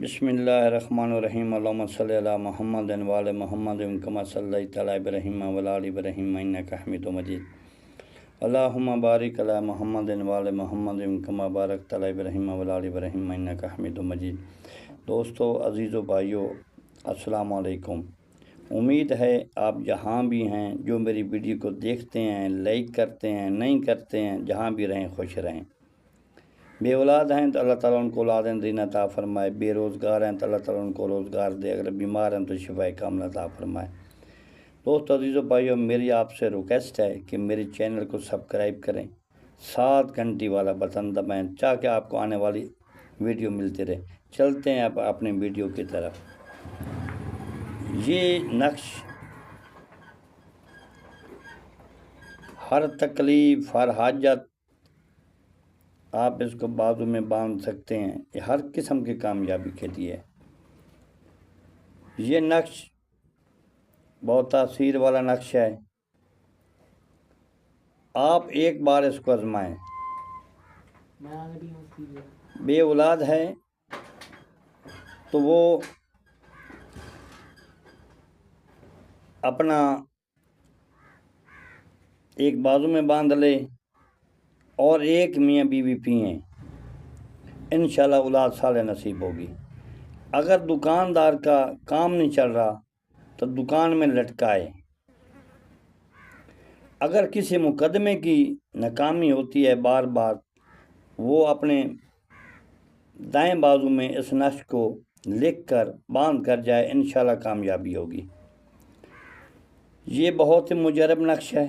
بسم اللہ الرحمن الرحیم اللہم صلی علی محمد وعلی محمد کما صلیت علی ابراہیم وعلی آل ابراہیم انک حمید مجید اللہم بارک علی محمد وعلی محمد کما بارکت علی ابراہیم وعلی آل ابراہیم انک حمید مجید۔ دوستو، عزیز و بھائیو، السلام علیکم۔ امید ہے آپ جہاں بھی ہیں، جو میری ویڈیو کو دیکھتے ہیں، لائک کرتے ہیں، نہیں کرتے ہیں، جہاں بھی رہیں خوش رہیں۔ بے اولاد ہیں تو اللہ تعالیٰ ان کو اولادیں دین عطا فرمائے، بے روزگار ہیں تو اللہ تعالیٰ ان کو روزگار دے، اگر بیمار ہیں تو شفاء کاملہ عطا فرمائے۔ دوست عزیز و بھائیو، میری آپ سے ریکویسٹ ہے کہ میری چینل کو سبسکرائب کریں، 7 گھنٹی والا بٹن دبائیں تاکہ آپ کو آنے والی ویڈیو ملتی رہے۔ چلتے ہیں اب اپنی ویڈیو کی طرف۔ یہ نقش ہر تکلیف، ہر حاجت آپ اس کو بازو میں باندھ سکتے ہیں، یہ ہر قسم کی کامیابی کے لیے۔ یہ نقش بہت تاثیر والا نقش ہے، آپ ایک بار اس کو آزمائیں۔ بے اولاد ہے تو وہ اپنا ایک بازو میں باندھ لے اور ایک میاں بیوی پئیں، انشاءاللہ اولاد صالح نصیب ہوگی۔ اگر دکاندار کا کام نہیں چل رہا تو دکان میں لٹکائے۔ اگر کسی مقدمے کی ناکامی ہوتی ہے بار بار، وہ اپنے دائیں بازو میں اس نقش کو لکھ کر باندھ کر جائے، انشاءاللہ کامیابی ہوگی۔ یہ بہت ہی مجرب نقش ہے۔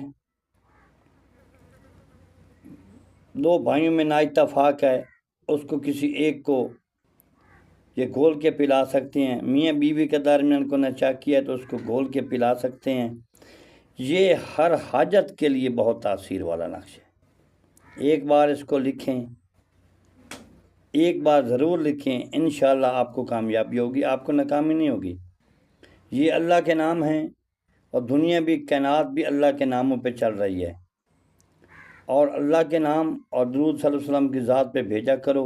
2 بھائیوں میں نا اتفاق ہے، اس کو کسی ایک کو یہ گھول کے پلا سکتے ہیں۔ میاں بیوی کے درمیان کو ناچاکی ہے تو اس کو گھول کے پلا سکتے ہیں۔ یہ ہر حاجت کے لیے بہت تاثیر والا نقش ہے۔ ایک بار اس کو لکھیں، ایک بار ضرور لکھیں، انشاءاللہ آپ کو کامیابی ہوگی، آپ کو ناکامی نہیں ہوگی۔ یہ اللہ کے نام ہیں اور دنیا بھی، کائنات بھی اللہ کے ناموں پہ چل رہی ہے، اور اللہ کے نام اور درود صلی اللہ علیہ وسلم کی ذات پہ بھیجا کرو۔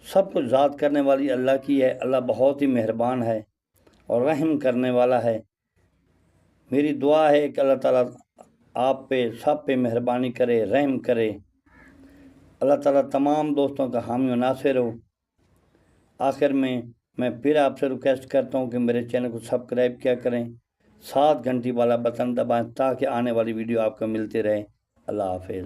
سب کچھ ذات کرنے والی اللہ کی ہے۔ اللہ بہت ہی مہربان ہے اور رحم کرنے والا ہے۔ میری دعا ہے کہ اللہ تعالیٰ آپ پہ، سب پہ مہربانی کرے، رحم کرے۔ اللہ تعالیٰ تمام دوستوں کا حامی و ناصر ہو۔ آخر میں پھر آپ سے ریکویسٹ کرتا ہوں کہ میرے چینل کو سبسکرائب کیا کریں، 7 گھنٹی والا بٹن دبائیں تاکہ آنے والی ویڈیو آپ کو ملتی رہے۔ اللہ حافظ۔